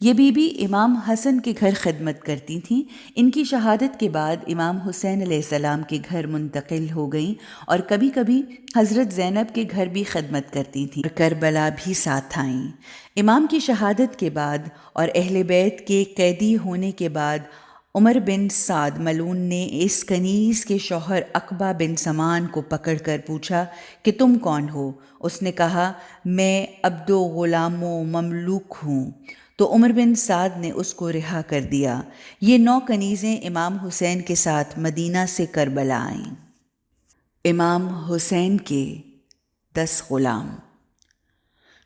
یہ بی بی امام حسن کے گھر خدمت کرتی تھیں۔ ان کی شہادت کے بعد امام حسین علیہ السلام کے گھر منتقل ہو گئیں اور کبھی کبھی حضرت زینب کے گھر بھی خدمت کرتی تھیں اور کربلا بھی ساتھ آئیں۔ امام کی شہادت کے بعد اور اہل بیت کے قیدی ہونے کے بعد عمر بن سعد ملعون نے اس کنیز کے شوہر عقبہ بن سمان کو پکڑ کر پوچھا کہ تم کون ہو؟ اس نے کہا میں عبد و غلام و مملوک ہوں، تو عمر بن سعد نے اس کو رہا کر دیا۔ یہ 9 کنیزیں امام حسین کے ساتھ مدینہ سے کربلا آئیں۔ امام حسین کے 10 غلام۔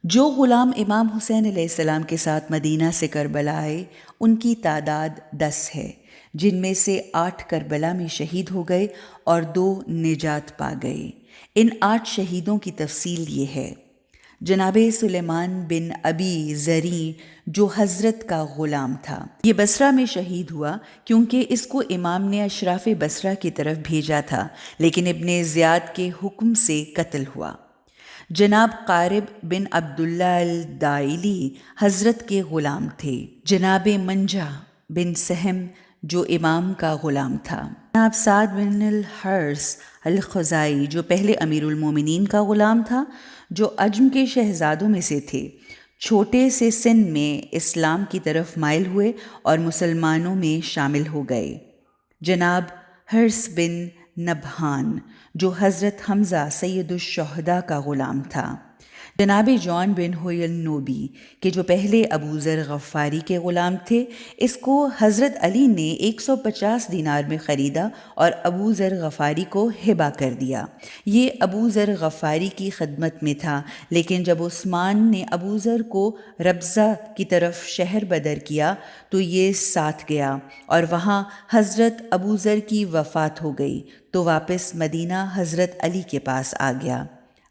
جو غلام امام حسین علیہ السلام کے ساتھ مدینہ سے کربلا آئے ان کی تعداد 10 ہے، جن میں سے 8 کربلا میں شہید ہو گئے اور 2 نجات پا گئے۔ ان 8 شہیدوں کی تفصیل یہ ہے۔ جناب سلیمان بن ابی زریں جو حضرت کا غلام تھا، یہ بصرہ میں شہید ہوا کیونکہ اس کو امام نے اشراف بصرہ کی طرف بھیجا تھا، لیکن ابن زیاد کے حکم سے قتل ہوا۔ جناب قارب بن عبداللہ الدائلی حضرت کے غلام تھے۔ جناب منجا بن سہم جو امام کا غلام تھا۔ جناب سعد بن الحرث الخزائی جو پہلے امیر المومنین کا غلام تھا، جو عجم کے شہزادوں میں سے تھے، چھوٹے سے سن میں اسلام کی طرف مائل ہوئے اور مسلمانوں میں شامل ہو گئے۔ جناب حرث بن نبہان جو حضرت حمزہ سید الشہداء کا غلام تھا۔ جناب جون بن ہویل نوبی کہ جو پہلے ابو ذر غفاری کے غلام تھے، اس کو حضرت علی نے 150 دینار میں خریدا اور ابو ذر غفاری کو ہبہ کر دیا۔ یہ ابو ذر غفاری کی خدمت میں تھا، لیکن جب عثمان نے ابو ذر کو ربضہ کی طرف شہر بدر کیا تو یہ ساتھ گیا اور وہاں حضرت ابو ذر کی وفات ہو گئی تو واپس مدینہ حضرت علی کے پاس آ گیا۔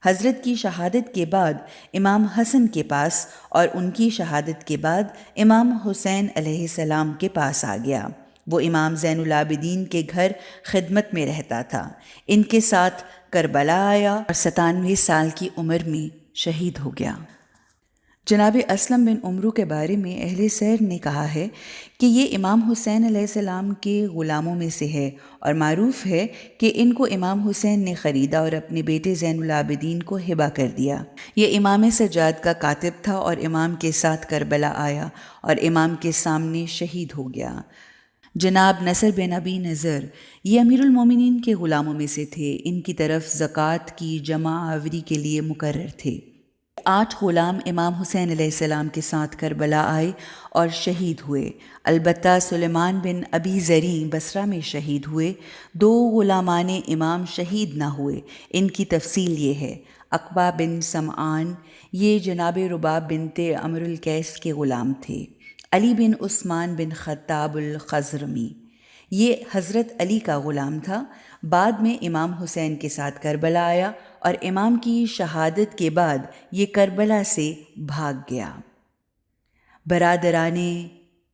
حضرت کی شہادت کے بعد امام حسن کے پاس اور ان کی شہادت کے بعد امام حسین علیہ السلام کے پاس آ گیا۔ وہ امام زین العابدین کے گھر خدمت میں رہتا تھا۔ ان کے ساتھ کربلا آیا اور 97 سال کی عمر میں شہید ہو گیا۔ جناب اسلم بن عمرو کے بارے میں اہل سیر نے کہا ہے کہ یہ امام حسین علیہ السلام کے غلاموں میں سے ہے، اور معروف ہے کہ ان کو امام حسین نے خریدا اور اپنے بیٹے زین العابدین کو ہبہ کر دیا۔ یہ امام سجاد کا کاتب تھا اور امام کے ساتھ کربلا آیا اور امام کے سامنے شہید ہو گیا۔ جناب نصر بن ابی نضر یہ امیر المومنین کے غلاموں میں سے تھے، ان کی طرف زکوٰۃ کی جمع آوری کے لیے مقرر تھے۔ 8 غلام امام حسین علیہ السلام کے ساتھ کربلا آئے اور شہید ہوئے، البتہ سلیمان بن ابی زریں بصرہ میں شہید ہوئے۔ 2 غلامان امام شہید نہ ہوئے، ان کی تفصیل یہ ہے: عقبہ بن سمعان یہ جناب رباب بنت عمر القیس کے غلام تھے۔ علی بن عثمان بن خطاب الخضرمی یہ حضرت علی کا غلام تھا، بعد میں امام حسین کے ساتھ کربلا آیا اور امام کی شہادت کے بعد یہ کربلا سے بھاگ گیا۔ برادران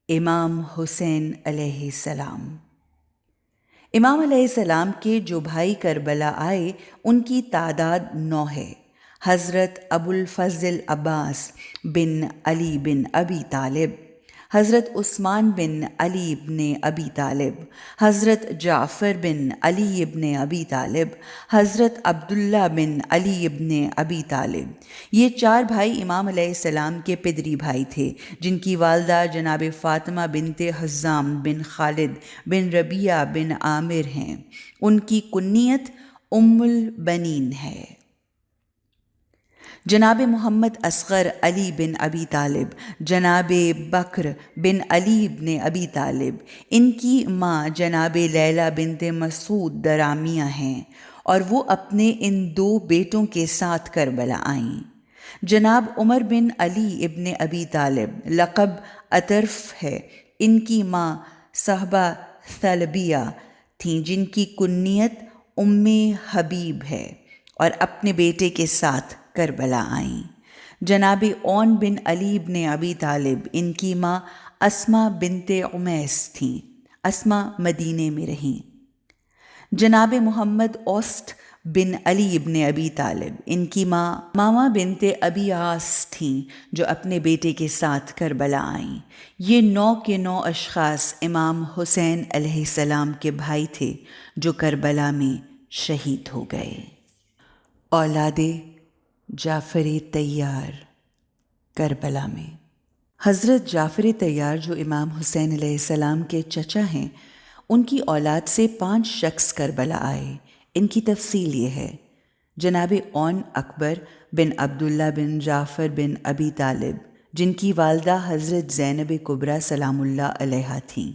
امام حسین علیہ السلام امام علیہ السلام کے جو بھائی کربلا آئے ان کی تعداد 9 ہے۔ حضرت ابو الفضل عباس بن علی بن ابی طالب، حضرت عثمان بن علی بن ابی طالب، حضرت جعفر بن علی بن ابی طالب، حضرت عبداللہ بن علی بن ابی طالب۔ یہ 4 بھائی امام علیہ السلام کے پدری بھائی تھے، جن کی والدہ جناب فاطمہ بنت حزام بن خالد بن ربیعہ بن عامر ہیں۔ ان کی کنیت ام البنین ہے۔ جناب محمد اصغر علی بن ابی طالب، جناب بکر بن علی بن ابی طالب، ان کی ماں جناب لیلہ بنت مسعود درامیہ ہیں، اور وہ اپنے ان 2 بیٹوں کے ساتھ کربلا آئیں۔ جناب عمر بن علی ابن ابی طالب لقب اطرف ہے، ان کی ماں صہبہ ثعلبیہ تھیں جن کی کنیت ام حبیب ہے، اور اپنے بیٹے کے ساتھ کربلا آئیں۔ جناب اون بن علی بن ابی طالب، ان کی ماں اسما بنت عمیس تھیں، اسما مدینے میں رہیں۔ جناب محمد اوسط بن علی بن ابی طالب، ان کی ماں ماما بنت ابی عاص تھیں جو اپنے بیٹے کے ساتھ کربلا آئیں۔ یہ 9 کے 9 اشخاص امام حسین علیہ السلام کے بھائی تھے جو کربلا میں شہید ہو گئے۔ اولاد جعفر طیار کربلا میں حضرت جعفر طیار جو امام حسین علیہ السلام کے چچا ہیں، ان کی اولاد سے 5 شخص کربلا آئے۔ ان کی تفصیل یہ ہے: جناب اون اکبر بن عبداللہ بن جعفر بن ابی طالب، جن کی والدہ حضرت زینب کبریٰ سلام اللہ علیہا تھیں۔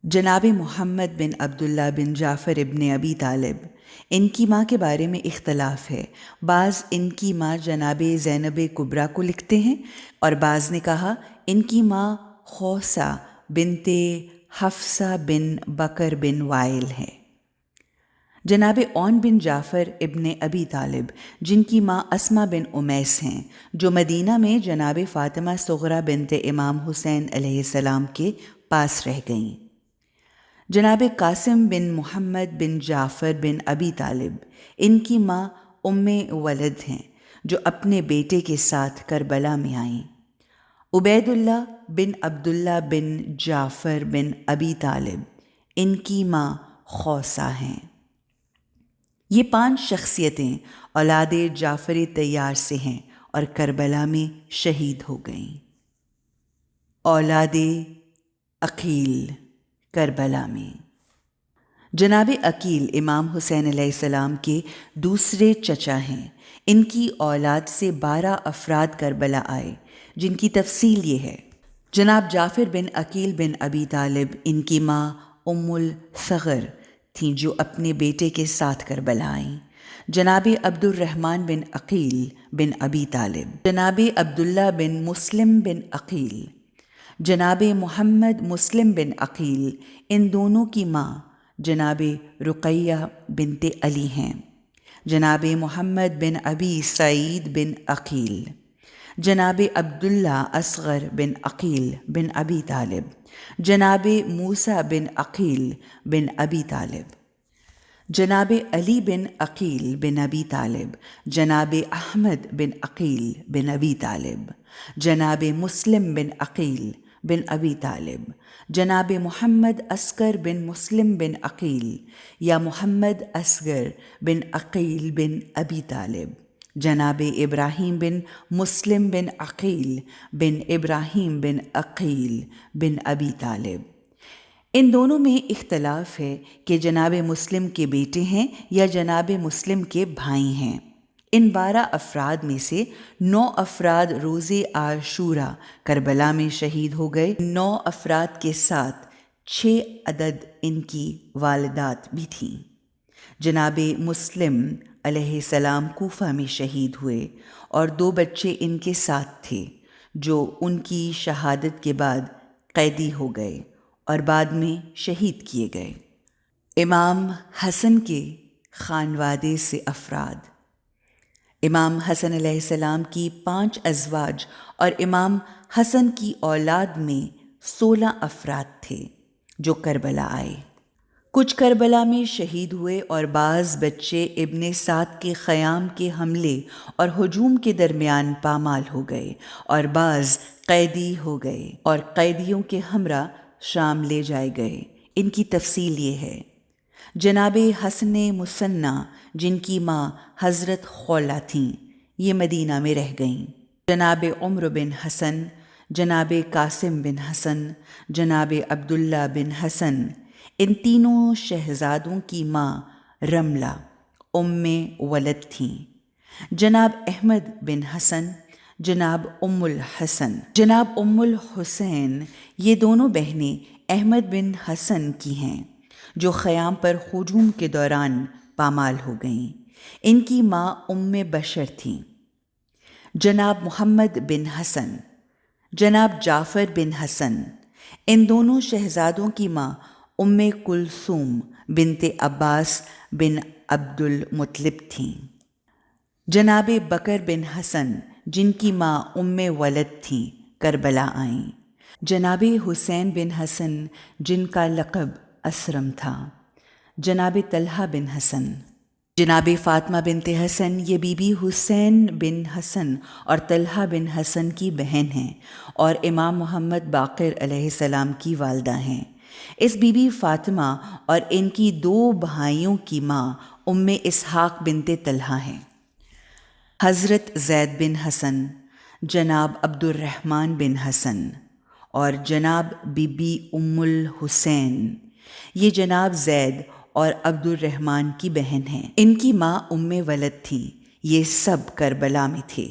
جناب محمد بن عبداللہ بن جعفر ابن ابی طالب، ان کی ماں کے بارے میں اختلاف ہے، بعض ان کی ماں جناب زینب کبریٰ کو لکھتے ہیں اور بعض نے کہا ان کی ماں خوسہ بنت حفصہ بن بکر بن وائل ہے۔ جناب اون بن جعفر ابن ابی طالب، جن کی ماں اسما بن امیس ہیں، جو مدینہ میں جناب فاطمہ صغریٰ بنت امام حسین علیہ السلام کے پاس رہ گئیں۔ جناب قاسم بن محمد بن جعفر بن ابی طالب، ان کی ماں ام ولد ہیں جو اپنے بیٹے کے ساتھ کربلا میں آئیں۔ عبید اللہ بن عبداللہ بن جعفر بن ابی طالب، ان کی ماں خوسہ ہیں۔ یہ 5 شخصیتیں اولاد جعفر طیار سے ہیں اور کربلا میں شہید ہو گئیں۔ اولاد عقیل کربلا میں جناب عقیل امام حسین علیہ السلام کے دوسرے چچا ہیں۔ ان کی اولاد سے 12 افراد کربلا آئے، جن کی تفصیل یہ ہے: جناب جعفر بن عقیل بن ابی طالب، ان کی ماں ام الثغر تھیں جو اپنے بیٹے کے ساتھ کربلا آئیں۔ جناب عبد الرحمن بن عقیل بن ابی طالب، جناب عبداللہ بن مسلم بن عقیل، جناب محمد مسلم بن عقیل، ان دونوں کی ماں جناب رقیہ بنت علی ہیں۔ جناب محمد بن ابی سعید بن عقیل، جناب عبداللہ اصغر بن عقیل بن ابی طالب، جناب موسیٰ بن عقیل بن ابی طالب۔ جناب علی بن عقیل بن ابی طالب، جناب احمد بن عقیل بن ابی طالب، جناب مسلم بن عقیل بن ابی طالب، جناب محمد اصغر بن مسلم بن عقیل یا محمد اصغر بن عقیل بن ابی طالب، جناب ابراہیم بن مسلم بن عقیل بن ابراہیم بن عقیل بن ابی طالب۔ ان دونوں میں اختلاف ہے کہ جناب مسلم کے بیٹے ہیں یا جناب مسلم کے بھائی ہیں۔ ان 12 افراد میں سے 9 افراد روز عاشورہ کربلا میں شہید ہو گئے۔ 9 افراد کے ساتھ 6 عدد ان کی والدات بھی تھیں۔ جناب مسلم علیہ السلام کوفہ میں شہید ہوئے اور 2 بچے ان کے ساتھ تھے جو ان کی شہادت کے بعد قیدی ہو گئے اور بعد میں شہید کیے گئے۔ امام حسن کے خانوادے سے افراد۔ امام حسن علیہ السلام کی 5 ازواج اور امام حسن کی اولاد میں 16 افراد تھے جو کربلا آئے۔ کچھ کربلا میں شہید ہوئے اور بعض بچے ابن سعد کے خیام کے حملے اور ہجوم کے درمیان پامال ہو گئے اور بعض قیدی ہو گئے اور قیدیوں کے ہمراہ شام لے جائے گئے۔ ان کی تفصیل یہ ہے: جناب حسن مثنیٰ جن کی ماں حضرت خولہ تھیں، یہ مدینہ میں رہ گئیں۔ جناب عمر بن حسن، جناب قاسم بن حسن، جناب عبداللہ بن حسن، ان تینوں شہزادوں کی ماں رملہ ولد تھیں۔ جناب احمد بن حسن، جناب الحسن، جناب الحسین، یہ دونوں بہنیں احمد بن حسن کی ہیں جو خیام پر ہجوم کے دوران پامال ہو گئیں۔ ان کی ماں بشر تھیں۔ جناب محمد بن حسن، جناب جعفر بن حسن، ان دونوں شہزادوں کی ماں کلثوم بنت عباس بن عبد المطلب تھیں۔ جناب بکر بن حسن جن کی ماں ولد تھیں کربلا آئیں۔ جناب حسین بن حسن جن کا لقب اسرم تھا۔ جناب طلحہ بن حسن، جناب فاطمہ بنت حسن، یہ بی بی حسین بن حسن اور طلحہ بن حسن کی بہن ہیں اور امام محمد باقر علیہ السلام کی والدہ ہیں۔ اس بی بی فاطمہ اور ان کی 2 بھائیوں کی ماں اسحاق بنت طلحہ ہیں۔ حضرت زید بن حسن، جناب عبد الرحمن بن حسن اور جناب بی بی الحسین، یہ جناب زید اور عبد الرحمن کی بہن ہیں۔ ان کی ماں ولد تھیں۔ یہ سب کربلا میں تھے۔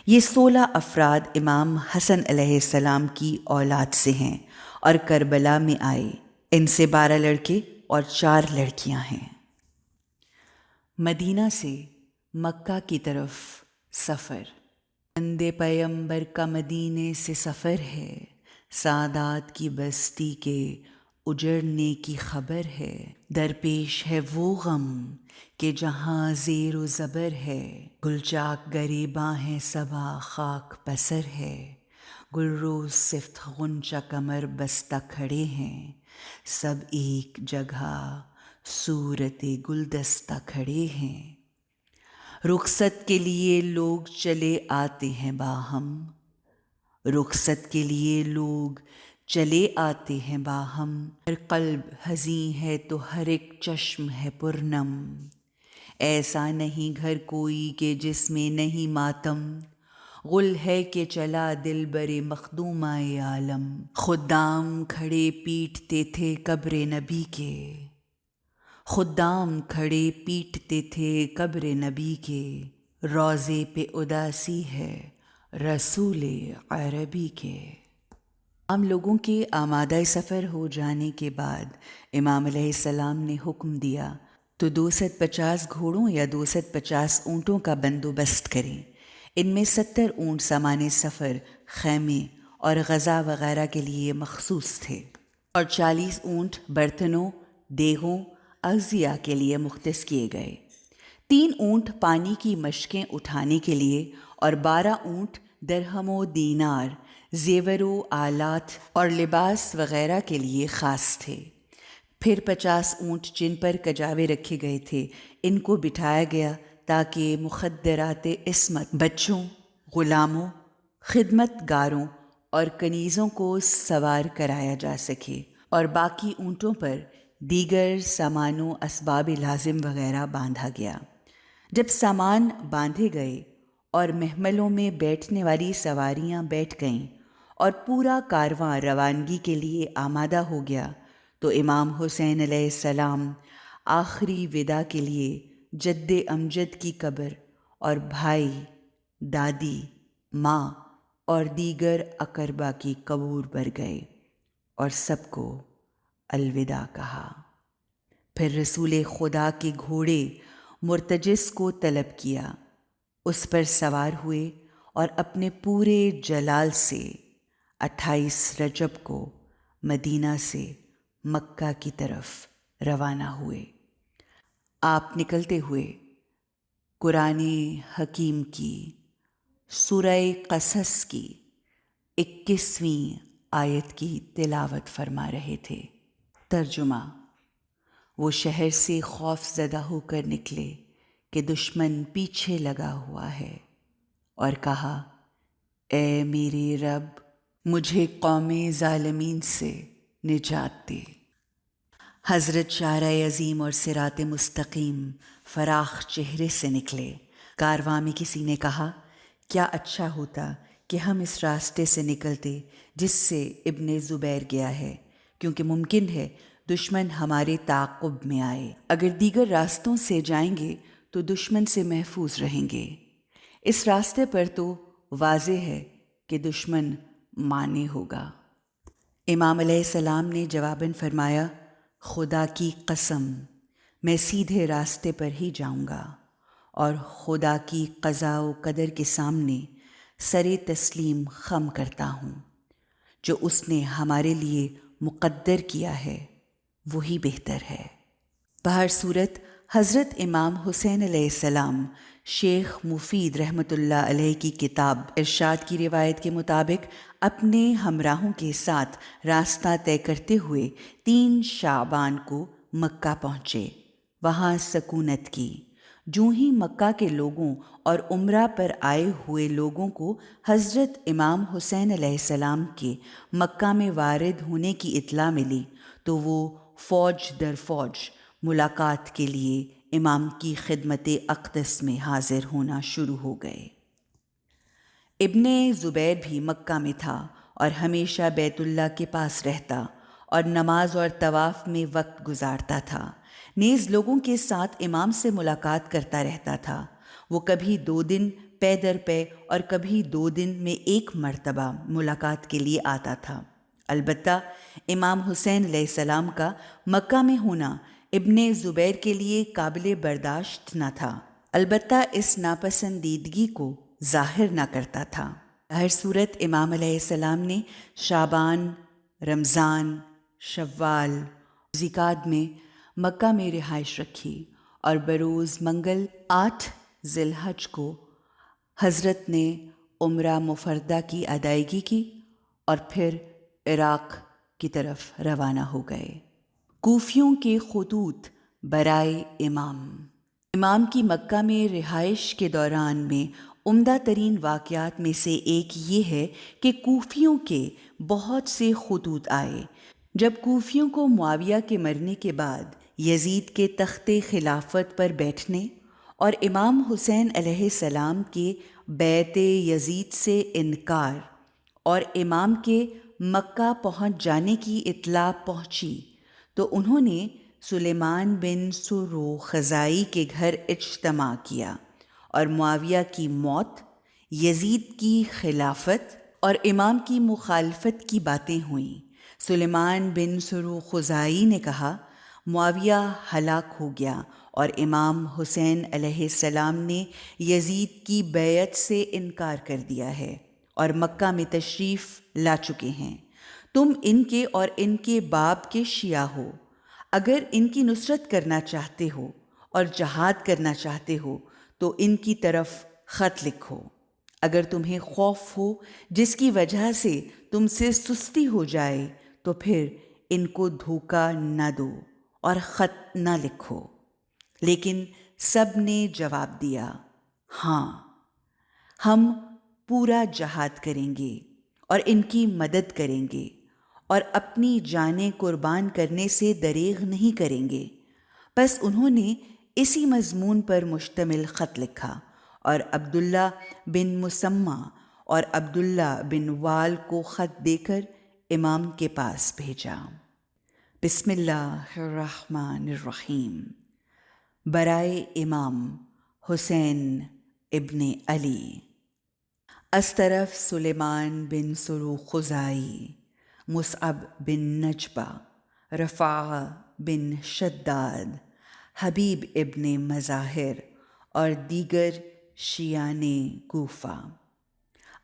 یہ 16 افراد امام حسن علیہ السلام کی اولاد سے ہیں اور کربلا میں آئے۔ ان سے 12 لڑکے اور 4 لڑکیاں ہیں۔ مدینہ سے مکہ کی طرف سفر۔ بندے پیمبر کا مدینے سے سفر ہے، سادات کی بستی کے اجڑنے کی خبر ہے۔ درپیش ہے وہ غم کہ جہاں زیر و زبر ہے، گل چاک گریباں ہیں صبا خاک پسر ہے، گلروز صفت غنچہ کمر بستہ کھڑے ہیں، سب ایک جگہ صورت گلدستہ کھڑے ہیں۔ رخصت کے لیے لوگ چلے آتے ہیں باہم، رخصت کے لیے لوگ چلے آتے ہیں باہم، ہر قلب حزین ہے تو ہر ایک چشم ہے پرنم، ایسا نہیں گھر کوئی کہ جس میں نہیں ماتم، غل ہے کہ چلا دل برے مخدومہ عالم، خدام کھڑے پیٹتے تھے قبر نبی کے، خدام کھڑے پیٹتے تھے قبر نبی کے، روضے پہ اداسی ہے رسول عربی کے۔ عام لوگوں کے آمادہ سفر ہو جانے کے بعد امام علیہ السلام نے حکم دیا تو 250 گھوڑوں یا 250 اونٹوں کا بندوبست کریں۔ ان میں 70 اونٹ سامان سفر، خیمے اور غذا وغیرہ کے لیے مخصوص تھے اور 40 اونٹ برتنوں، دیگوں، اغذیہ کے لیے مختص کیے گئے۔ 3 اونٹ پانی کی مشکیں اٹھانے کے لیے اور 12 اونٹ درہم و دینار، زیور و آلات اور لباس وغیرہ کے لیے خاص تھے۔ پھر 50 اونٹ جن پر کجاوے رکھے گئے تھے ان کو بٹھایا گیا تاکہ مخدرات عصمت بچوں، غلاموں، خدمت گاروں اور کنیزوں کو سوار کرایا جا سکے، اور باقی اونٹوں پر دیگر سامان و اسباب لازم وغیرہ باندھا گیا۔ جب سامان باندھے گئے اور محملوں میں بیٹھنے والی سواریاں بیٹھ گئیں اور پورا کارواں روانگی کے لیے آمادہ ہو گیا تو امام حسین علیہ السلام آخری وداع کے لیے جد امجد کی قبر اور بھائی، دادی، ماں اور دیگر اقربا کی قبور پر گئے اور سب کو الوداع کہا۔ پھر رسول خدا کے گھوڑے مرتجس کو طلب کیا، اس پر سوار ہوئے اور اپنے پورے جلال سے 28 رجب کو مدینہ سے مکہ کی طرف روانہ ہوئے۔ آپ نکلتے ہوئے قرآن حکیم کی سورہ قصص کی 21ویں آیت کی تلاوت فرما رہے تھے۔ ترجمہ: وہ شہر سے خوف زدہ ہو کر نکلے کہ دشمن پیچھے لگا ہوا ہے، اور کہا، اے میرے رب، مجھے قوم ظالمین سے نجات دے۔ حضرت شارع عظیم اور صراط مستقیم فراخ چہرے سے نکلے۔ کارواں میں کسی نے کہا، کیا اچھا ہوتا کہ ہم اس راستے سے نکلتے جس سے ابن زبیر گیا ہے، کیونکہ ممکن ہے دشمن ہمارے تعاقب میں آئے۔ اگر دیگر راستوں سے جائیں گے تو دشمن سے محفوظ رہیں گے۔ اس راستے پر تو واضح ہے کہ دشمن مانع ہوگا۔ امام علیہ السلام نے جواباً فرمایا، خدا کی قسم، میں سیدھے راستے پر ہی جاؤں گا، اور خدا کی قضاء و قدر کے سامنے سر تسلیم خم کرتا ہوں۔ جو اس نے ہمارے لیے مقدر کیا ہے وہی بہتر ہے۔ بہر صورت حضرت امام حسین علیہ السلام شیخ مفید رحمۃ اللہ علیہ کی کتاب ارشاد کی روایت کے مطابق اپنے ہمراہوں کے ساتھ راستہ طے کرتے ہوئے 3 شعبان کو مکہ پہنچے۔ وہاں سکونت کی۔ جوں ہی مکہ کے لوگوں اور عمرہ پر آئے ہوئے لوگوں کو حضرت امام حسین علیہ السلام کے مکہ میں وارد ہونے کی اطلاع ملی تو وہ فوج در فوج ملاقات کے لیے امام کی خدمت اقدس میں حاضر ہونا شروع ہو گئے۔ ابن زبیر بھی مکہ میں تھا اور ہمیشہ بیت اللہ کے پاس رہتا اور نماز اور طواف میں وقت گزارتا تھا، نیز لوگوں کے ساتھ امام سے ملاقات کرتا رہتا تھا۔ وہ کبھی 2 دن پے در پے اور کبھی 2 دن میں 1 مرتبہ ملاقات کے لیے آتا تھا۔ البتہ امام حسین علیہ السلام کا مکہ میں ہونا ابن زبیر کے لیے قابل برداشت نہ تھا، البتہ اس ناپسندیدگی کو ظاہر نہ کرتا تھا۔ ہر صورت امام علیہ السلام نے شعبان، رمضان، شوال، ذیقعد میں مکہ میں رہائش رکھی اور بروز منگل 8 ذی الحج کو حضرت نے عمرہ مفردہ کی ادائیگی کی اور پھر عراق کی طرف روانہ ہو گئے۔ کوفیوں کے خطوط برائے امام کی مکہ میں رہائش کے دوران میں عمدہ ترین واقعات میں سے ایک یہ ہے کہ کوفیوں کے بہت سے خطوط آئے۔ جب کوفیوں کو معاویہ کے مرنے کے بعد یزید کے تخت خلافت پر بیٹھنے اور امام حسین علیہ السلام کے بیعت یزید سے انکار اور امام کے مکہ پہنچ جانے کی اطلاع پہنچی تو انہوں نے سلیمان بن سرو خزائی کے گھر اجتماع کیا اور معاویہ کی موت، یزید کی خلافت اور امام کی مخالفت کی باتیں ہوئیں۔ سلیمان بن سرو خزائی نے کہا، معاویہ ہلاک ہو گیا اور امام حسین علیہ السلام نے یزید کی بیعت سے انکار کر دیا ہے اور مکہ میں تشریف لا چکے ہیں۔ تم ان کے اور ان کے باپ کے شیعہ ہو، اگر ان کی نصرت کرنا چاہتے ہو اور جہاد کرنا چاہتے ہو تو ان کی طرف خط لکھو۔ اگر تمہیں خوف ہو جس کی وجہ سے تم سے سستی ہو جائے تو پھر ان کو دھوکہ نہ دو اور خط نہ لکھو۔ لیکن سب نے جواب دیا، ہاں، ہم پورا جہاد کریں گے اور ان کی مدد کریں گے اور اپنی جانیں قربان کرنے سے دریغ نہیں کریں گے۔ بس انہوں نے اسی مضمون پر مشتمل خط لکھا اور عبداللہ بن مسمع اور عبداللہ بن وال کو خط دے کر امام کے پاس بھیجا۔ بسم اللہ الرحمن الرحیم۔ برائے امام حسین ابن علی، از طرف سلیمان بن سروق خزاعی، مصعب بن نجبہ، رفاعہ بن شداد، حبیب ابن مظاہر اور دیگر شیعان کوفہ،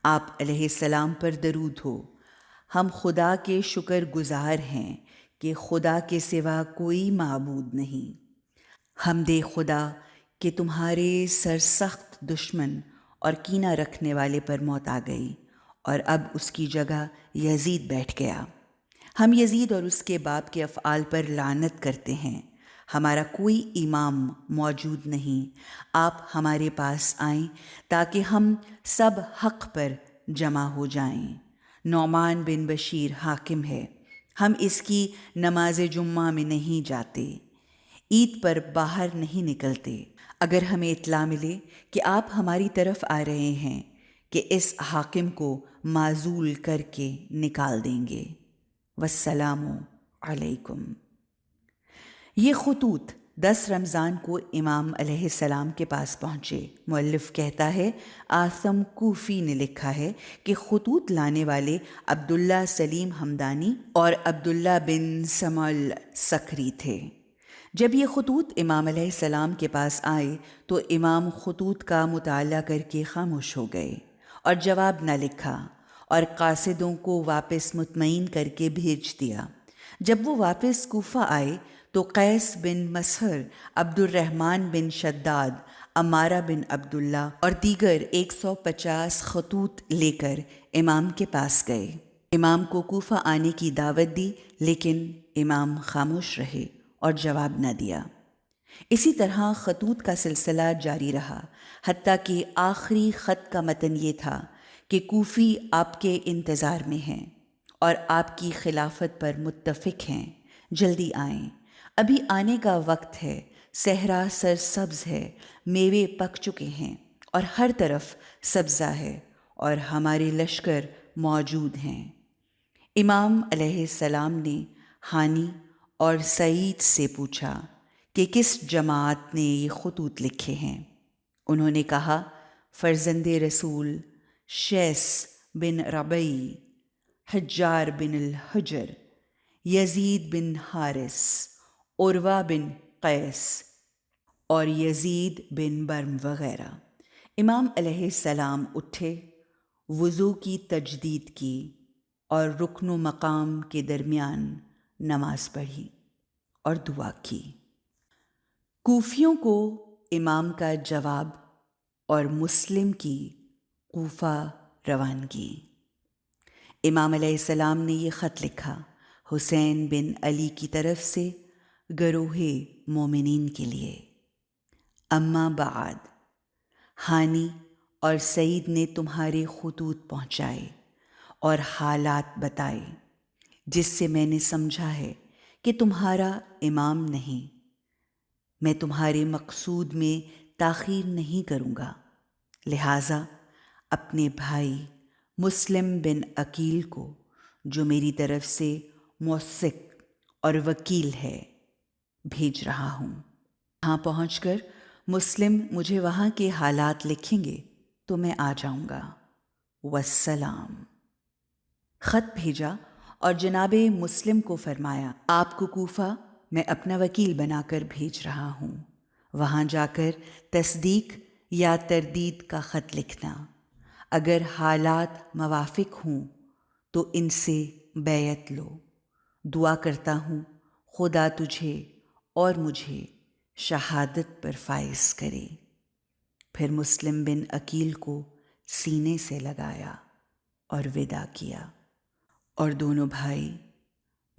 آپ علیہ السلام پر درود ہو۔ ہم خدا کے شکر گزار ہیں کہ خدا کے سوا کوئی معبود نہیں۔ حمد خدا کہ تمہارے سرسخت دشمن اور کینہ رکھنے والے پر موت آ گئی اور اب اس کی جگہ یزید بیٹھ گیا۔ ہم یزید اور اس کے باپ کے افعال پر لعنت کرتے ہیں۔ ہمارا کوئی امام موجود نہیں، آپ ہمارے پاس آئیں تاکہ ہم سب حق پر جمع ہو جائیں۔ نعمان بن بشیر حاکم ہے، ہم اس کی نماز جمعہ میں نہیں جاتے، عید پر باہر نہیں نکلتے۔ اگر ہمیں اطلاع ملے کہ آپ ہماری طرف آ رہے ہیں کہ اس حاکم کو معزول کر کے نکال دیں گے۔ والسلام علیکم۔ یہ خطوط 10 رمضان کو امام علیہ السلام کے پاس پہنچے۔ مؤلف کہتا ہے آثم کوفی نے لکھا ہے کہ خطوط لانے والے عبداللہ سلیم ہمدانی اور عبداللہ بن سمل سکری تھے۔ جب یہ خطوط امام علیہ السلام کے پاس آئے تو امام خطوط کا مطالعہ کر کے خاموش ہو گئے اور جواب نہ لکھا اور قاصدوں کو واپس مطمئن کر کے بھیج دیا۔ جب وہ واپس کوفہ آئے تو قیس بن مسہر، عبد الرحمن بن شداد، عمارہ بن عبداللہ اور دیگر 150 خطوط لے کر امام کے پاس گئے۔ امام کو کوفہ آنے کی دعوت دی، لیکن امام خاموش رہے اور جواب نہ دیا۔ اسی طرح خطوط کا سلسلہ جاری رہا، حتیٰ کہ آخری خط کا متن یہ تھا کہ کوفی آپ کے انتظار میں ہیں اور آپ کی خلافت پر متفق ہیں، جلدی آئیں، ابھی آنے کا وقت ہے، صحرا سرسبز ہے، میوے پک چکے ہیں اور ہر طرف سبزہ ہے اور ہمارے لشکر موجود ہیں۔ امام علیہ السلام نے ہانی اور سعید سے پوچھا کہ کس جماعت نے یہ خطوط لکھے ہیں۔ انہوں نے کہا فرزند رسول شیس بن ربعی، حجار بن الحجر، یزید بن حارث، عروہ بن قیس اور یزید بن برم وغیرہ۔ امام علیہ السلام اٹھے، وضو کی تجدید کی اور رکن و مقام کے درمیان نماز پڑھی اور دعا کی۔ کوفیوں کو امام کا جواب اور مسلم کی کوفہ روانگی۔ امام علیہ السلام نے یہ خط لکھا حسین بن علی کی طرف سے گروہ مومنین کے لیے۔ اما بعد، ہانی اور سعید نے تمہارے خطوط پہنچائے اور حالات بتائے، جس سے میں نے سمجھا ہے کہ تمہارا امام نہیں۔ میں تمہارے مقصود میں تاخیر نہیں کروں گا، لہٰذا اپنے بھائی مسلم بن عقیل کو، جو میری طرف سے موثق اور وکیل ہے، بھیج رہا ہوں۔ وہاں پہنچ کر مسلم مجھے وہاں کے حالات لکھیں گے تو میں آ جاؤں گا۔ والسلام۔ خط بھیجا اور جناب مسلم کو فرمایا آپ کو کوفہ میں اپنا وکیل بنا کر بھیج رہا ہوں، وہاں جا کر تصدیق یا تردید کا خط لکھنا۔ اگر حالات موافق ہوں تو ان سے بیعت لو۔ دعا کرتا ہوں خدا تجھے اور مجھے شہادت پر فائز کرے۔ پھر مسلم بن عقیل کو سینے سے لگایا اور وداع کیا، اور دونوں بھائی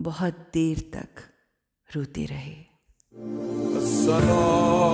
بہت دیر تک روتے رہے۔ السلام